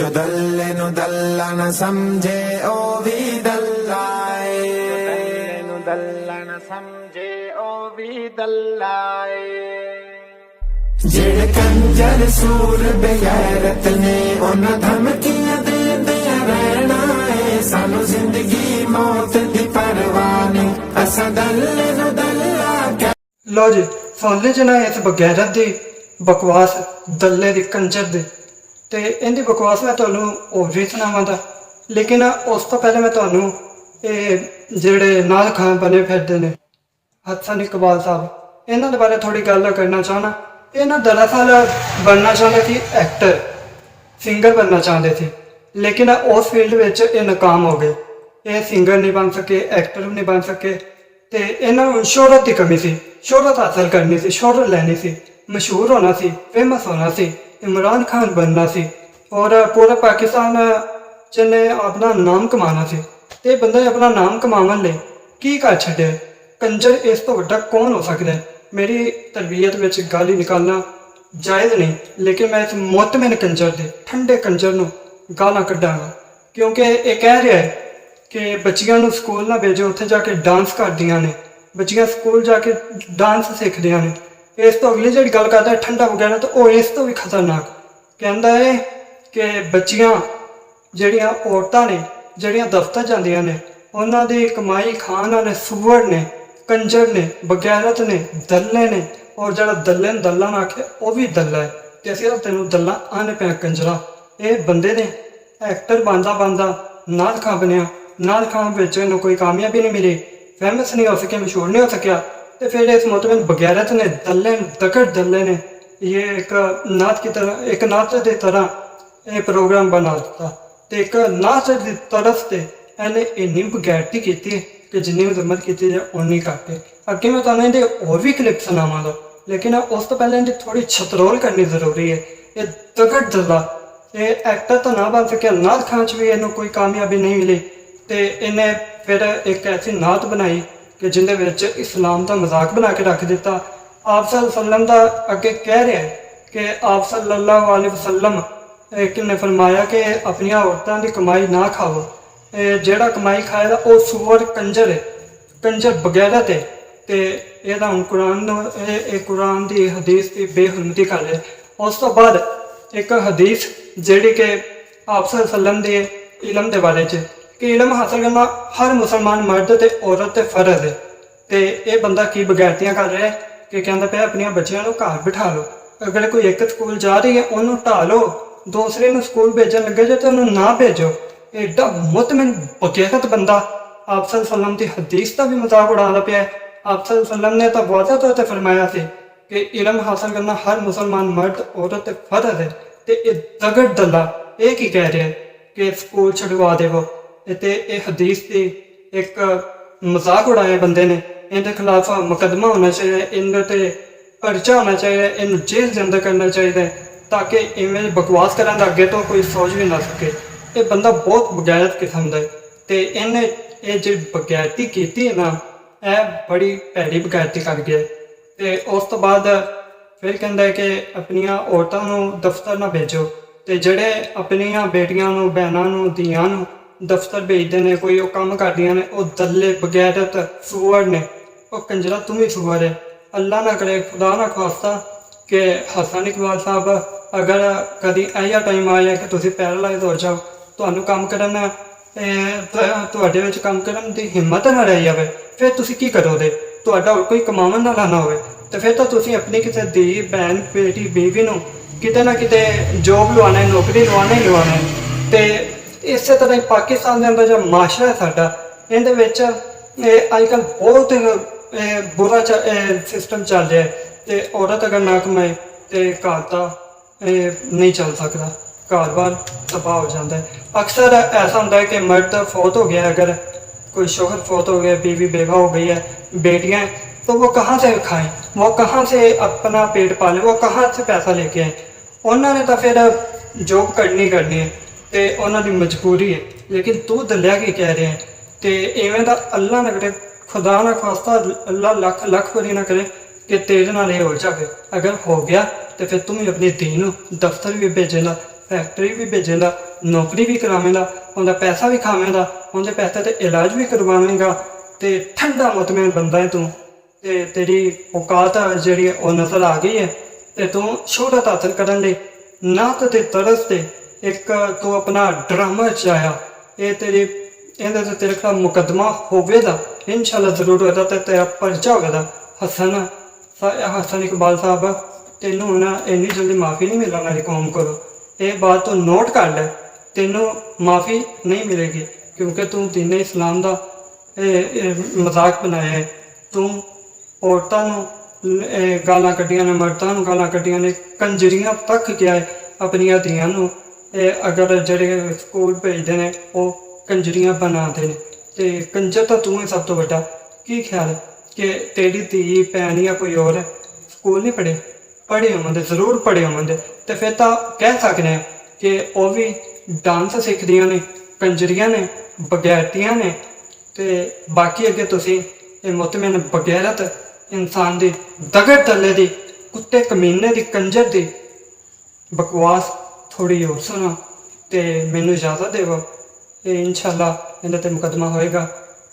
जो दल्ले नु दल्ला न समझे ओ भी दल्लाए, दल्ले नु दल्ला न समझे ओ भी दल्लाए। जेड़े कंजर सूर बेगैरत ने उन्हां धमकियां देंदियां रहना है, सानू जिंदगी मौत दी परवाह नहीं, असां दल्ले नु दल्ला क्या। लो जी सुन ली जना इस बगैरत दी बकवास दल्ले दी कंजर दी, ते इहदी बकवास मैं तुहानू होर भी सुणावांगा, लेकिन उस तो पहले मैं तुहानू जेड़े नाल खान बने फिरदे ने हसन इकबाल साहब, इन्हां दे बारे थोड़ी गल करना चाहना। इन्हां दरअसल बनना चाहते थे एक्टर, सिंगर बनना चाहते थे, लेकिन उस फील्ड में ये नाकाम हो गए। ये सिंगर नहीं बन सके, एक्टर भी नहीं बन सके, तो इन्होंने शोहरत की कमी सी, शोहरत हासिल करनी सी, शोहरत लैनी सी, मशहूर होना सी, फेमस होना सी, इमरान खान बनना सी और पूरा पाकिस्तान ने अपना नाम कमाना सी। ते बंदा अपना नाम कमावन ले की कर छड्डे, कंजर इस तो वड्डा कौन हो सकता है। मेरी तरबीयत में गाली निकालना जायज़ नहीं, लेकिन मैं इस मुतमिन कंजर दे ठंडे कंजर नूं गालां कड्डांगा, क्योंकि ये कह रहा है कि बच्चियां नूं स्कूल ना भेजो, उत्थे जाके डांस करदियां ने, बच्चियां स्कूल जाके डांस सीखदियां ने। इस तो अगली जी गल करता है ठंडा वगैरह, तो वो इस तो भी खतरनाक कहता है कि बच्चियां जड़ियां औरतां ने जड़ियां दफ्तर जांदियां ने, उन्हां दी कमाई खान वाले सुअर ने, कंजर ने, बगैरत ने, दल्ले ने, और जरा दल्ले ने दल्ला ना आखे वह भी दल्ला है, तो असं तेन दल्ला आने पे कंजरा। ये बंदे ने एक्टर बनता बनता नाल खां बनया, नाल खां बिच कोई कामयाबी नहीं मिली, फेमस नहीं हो सके, मशहूर नहीं हो सकिया, तो फिर इस मुतमिन बगैरत ने दल्ले दगड़ दल्ले ने ये एक नात की तरह, एक नात की तरह ये प्रोग्राम बना दिता, तो एक नात की तरफ से इन्हें इन्नी बगैरती की कि जिन्नी मजम्मत की जाए उन्नी करके। अगे मैं तुहानूं इहदे होर भी क्लिप सुनावांगा, लेकिन उस तो पहले इहदी थोड़ी छतरोल करनी जरूरी है। ये दगड़ दल्ला ये एक्टर तो ना बन सकिया, नात खान च भी इन्हूं कोई कामयाबी नहीं मिली, तो इन्हें फिर एक ऐसी नात बनाई कि जिंदे विच इस्लाम का मजाक बना के रख दिता। आप सल्लल्लाहु का अगे कह रहा है कि आप सल्लल्लाहु अलैहि वसल्लम ने फरमाया कि अपनी औरतों की कमाई ना खाओ, जेड़ा कमाई खाएगा वह सुअर कंजर है, कंजर बगैरत है। तो यह हम कुरान की हदीस की बेहुरमती कर रहे। उस तो बाद एक हदीस जी कि आप सल्लम के इलम के बारे कि इलम हासिल करना हर मुसलमान मर्द ते औरत ते फर्ज है। तो यह बंदा की बगैरतियाँ कर रहा है कि कहता पे अपनी बच्चियों को घर बिठा लो, अगर कोई एक स्कूल जा रही है उन्होंने ढा लो, दूसरे को स्कूल भेजन लगे जो तो उन्होंने ना भेजो। एडा मुतमिन बगैरत बंदा आप सल्लम की हदीस का भी मजाक उड़ाता पाया है। आप सल्लम ने तो वाज़ह तौर पर फरमाया थे कि इलम हासिल करना हर मुसलमान मर्द औरत फर्ज है। तो ये दगड़ दल्ला ये की कह रहे हैं कि स्कूल छुड़वा देवो, तो ये हदीस की एक मजाक उड़ाया बंदे ने। इनके खिलाफ मुकदमा होना चाहिए, इनके पर्चा होना चाहिए, इन जेल के अंदर करना चाहिए, ताकि इवें बकवास करने का अगे तो कोई सोच भी ना सके। ये बंदा बहुत बगैरत किस्म का है, तो इन्हें ये जो बगैरती की है ना, यह बड़ी भैड़ी बगैरती कर गया। तो उस तो बाद फिर कहता है कि अपनिया औरतों को दफ्तर ना भेजो, तो जड़े अपनिया बेटियां भैनों धियां दफ्तर भेजते हैं, कोई वो काम करदियां ने, वो दल्ले बगैरत सुअर ने। वो कंजरा तुम ही सुअर है। अल्लाह ना करे, खुदा ना खास्ता कि हसन इकबाल साहब अगर कभी ऐसा टाइम आया कि तुम पैरालाइज हो जाओ, तो काम करन तुहाडे विच काम करन दी हिम्मत ना रह जाए, फिर तुसीं की करोगे? तुहाडा कोई कमावन वाला ना होवे, तो फिर तो तुसीं अपनी किसी धी भैन बेटी बीवी नूं किते ना किते जॉब लवाना है, नौकरी लवाना ही लवाना है। तो इस तरह पाकिस्तान के अंदर जो माशरा है साडा, इहदे विच अजकल बहुत बुरा सिस्टम चल रहा है। तो औरत अगर ना कमाए तो घर का नहीं चल सकता, घर बार तबाह हो जाता है। अक्सर ऐसा होता है कि मर्द फौत हो गया, अगर कोई शोहर फौत हो गया, बीवी बेवा हो गई है, बेटियां, तो वो कहाँ से खाएं, वो कहाँ से अपना पेट पालें, वो कहाँ से पैसा लेके आए? उन्होंने तो फिर जॉब करनी है, तो उन्होंने मजबूरी है। लेकिन तू दलिया की कह रहे हैं, तो इवें तो अल्लाह ना करे, खुदा ना खास्ता, अल्लाह लख लख बरी ना करे कि तेरे नाल ये हो जाए। अगर हो गया तो फिर तुम अपनी धी नूं दफ्तर भी भेजेगा, फैक्ट्री भी भेजेगा, ਨੌਕਰੀ ਵੀ ਕਰਾਵੇਂਗਾ, ਉਹਦਾ ਪੈਸਾ ਵੀ ਖਾਵੇਂਗਾ, ਉਹਦੇ ਪੈਸੇ ਤੇ ਇਲਾਜ ਵੀ ਕਰਵਾਵੇਂਗਾ ਤੇ ਠੰਡਾ ਮੁਤਮਿਨ ਬੰਦਾ ਹੈ ਤੂੰ। ਤੇ ਤੇਰੀ ਔਕਾਤ ਜਿਹੜੀ ਉਹ ਨਜ਼ਰ ਆ ਗਈ ਹੈ ਤੇ ਤੂੰ ਸ਼ੋਹਰਤ ਹਾਸਲ ਕਰਨ ਲਈ ਨਾਤ ਤੇ ਤਰਸ ਤੇ ਇੱਕ ਤੂੰ ਆਪਣਾ ਡਰਾਮਾ ਰਚਾਇਆ। ਇਹ ਤੇਰੀ ਇਹਦੇ ਤੇ ਤੇਰੇ ਖਿਲਾਫ ਮੁਕੱਦਮਾ ਹੋਵੇਗਾ, ਇਨਸ਼ਾਅੱਲਾ ਜ਼ਰੂਰ ਹੋਵੇਗਾ ਤੇ ਤੇਰਾ ਪਰਚਾ ਹੋਵੇਗਾ। ਹਸਨ ਇਕਬਾਲ ਸਾਹਿਬ, ਤੈਨੂੰ ਨਾ ਇੰਨੀ ਜਲਦੀ ਮਾਫੀ ਨਹੀਂ ਮਿਲਣਾ ਮੇਰੀ ਕੌਮ ਕੋਲੋਂ। ਇਹ ਬਾਤ ਤੂੰ ਨੋਟ ਕਰ ਲੈ, ਤੈਨੂੰ ਮਾਫੀ ਨਹੀਂ ਮਿਲੇਗੀ ਕਿਉਂਕਿ ਤੂੰ ਦੀਨ ਇਸਲਾਮ ਦਾ ਮਜ਼ਾਕ ਬਣਾਇਆ ਹੈ। ਤੂੰ ਔਰਤਾਂ ਨੂੰ ਗਾਲਾਂ ਕੱਢੀਆਂ ਨੇ, ਮਰਦਾਂ ਨੂੰ ਗਾਲਾਂ ਕੱਢੀਆਂ ਨੇ, ਕੰਜਰੀਆਂ ਤੱਕ ਕਿਹਾ ਹੈ ਆਪਣੀਆਂ ਧੀਆਂ ਨੂੰ। ਅਗਰ ਜਿਹੜੇ ਸਕੂਲ ਭੇਜਦੇ ਨੇ ਉਹ ਕੰਜਰੀਆਂ ਬਣਾਉਂਦੇ ਨੇ ਤੇ ਕੰਜਰ ਤਾਂ ਤੂੰ ਹੈ ਸਭ ਤੋਂ ਵੱਡਾ। ਕੀ ਖਿਆਲ ਹੈ ਕਿ ਤੇਰੀ ਧੀ ਭੈਣ ਜਾਂ ਕੋਈ ਹੋਰ ਸਕੂਲ ਨਹੀਂ ਪੜ੍ਹੇ ਹੋਵਾਂਗੇ, ਜ਼ਰੂਰ ਪੜ੍ਹੇ ਹੋਵਾਂਗੇ ਤੇ ਫਿਰ ਤਾਂ ਕਹਿ ਸਕਦੇ ਹਾਂ ਕਿ ਉਹ ਵੀ ਡਾਂਸ ਸਿੱਖਦੀਆਂ ਨੇ, ਕੰਜਰੀਆਂ ਨੇ, ਬਗੈਰਤੀਆਂ ਨੇ। ਤੇ ਬਾਕੀ ਅੱਗੇ ਤੁਸੀਂ ਇਹ ਮੁਤਮਿਨ ਬਗੈਰਤ ਇਨਸਾਨ ਦੀ ਦਗੜ ਤਲੇ ਦੀ ਕੁੱਤੇ ਕਮੀਨੇ ਦੀ ਕੰਜਰ ਦੀ ਬਕਵਾਸ ਥੋੜੀ ਹੋਰ ਸੁਣਾ ਤੇ ਮੈਨੂੰ ਇਜਾਜ਼ਤ ਦੇਵੋ। ਇਹ ਇਨਸ਼ਾਅੱਲਾ ਇਹਦੇ ਤੇ ਮੁਕੱਦਮਾ ਹੋਏਗਾ।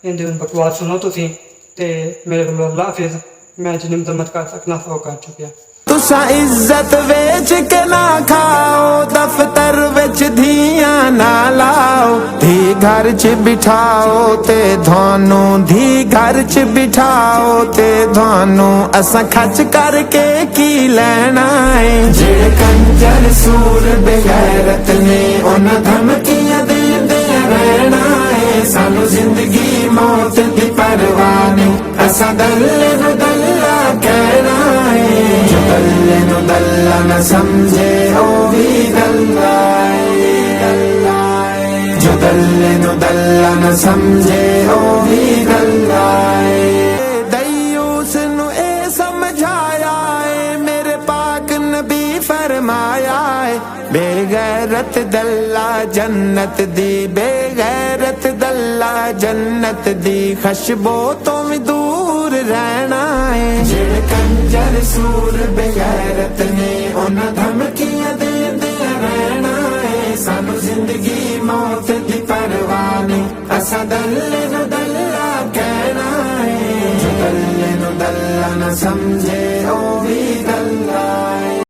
ਇਹਦੀ ਹੁਣ ਬਕਵਾਸ ਸੁਣੋ ਤੁਸੀਂ ਤੇ ਮੇਰੇ ਵੱਲੋਂ ਅੱਲਾ ਹਾਫਿਜ਼। ਮੈਂ ਜਿੰਨੀ ਮਦਦ ਕਰ ਸਕਣਾ ਉਹ ਕਰ ਚੁੱਕਿਆ। तुसा इज्जत वेच के ना खाओ, दफ्तर विच धियां ना लाओ, धी घर च बिठाओ ते थानू, धी घर च बिठाओ ते थानू असां खच करके की लैना है। जेड़े कंजर सूर बेगैरत ने उन्हां धमकियां देंदे रहना है। सानू जिंदगी मौत दी परवाह नहीं, असां दल्ले नू दल्ला कहना है। जो दल्ले नू दल्ला न समझे ओ भी दल्ला है, जो दल्ले नू दल्ला न समझे ओ भी दल्ला है। दयूस नू ए समझाया है मेरे पाक नबी फरमाया है, बेगैरत दल्ला जन्नत दी, बेगैरत दल्ला जन्नत दी, खुशबू तो भी दूर रहना है। जेड़े कंजर सूर बेगैरत ने उन्हां धमकियां देंदे रहना है। सानू जिंदगी मौत दी परवाह नहीं, असां दल्ले नू दल्ला कहना है। जो दल्ले नू दल्ला न समझे ओ भी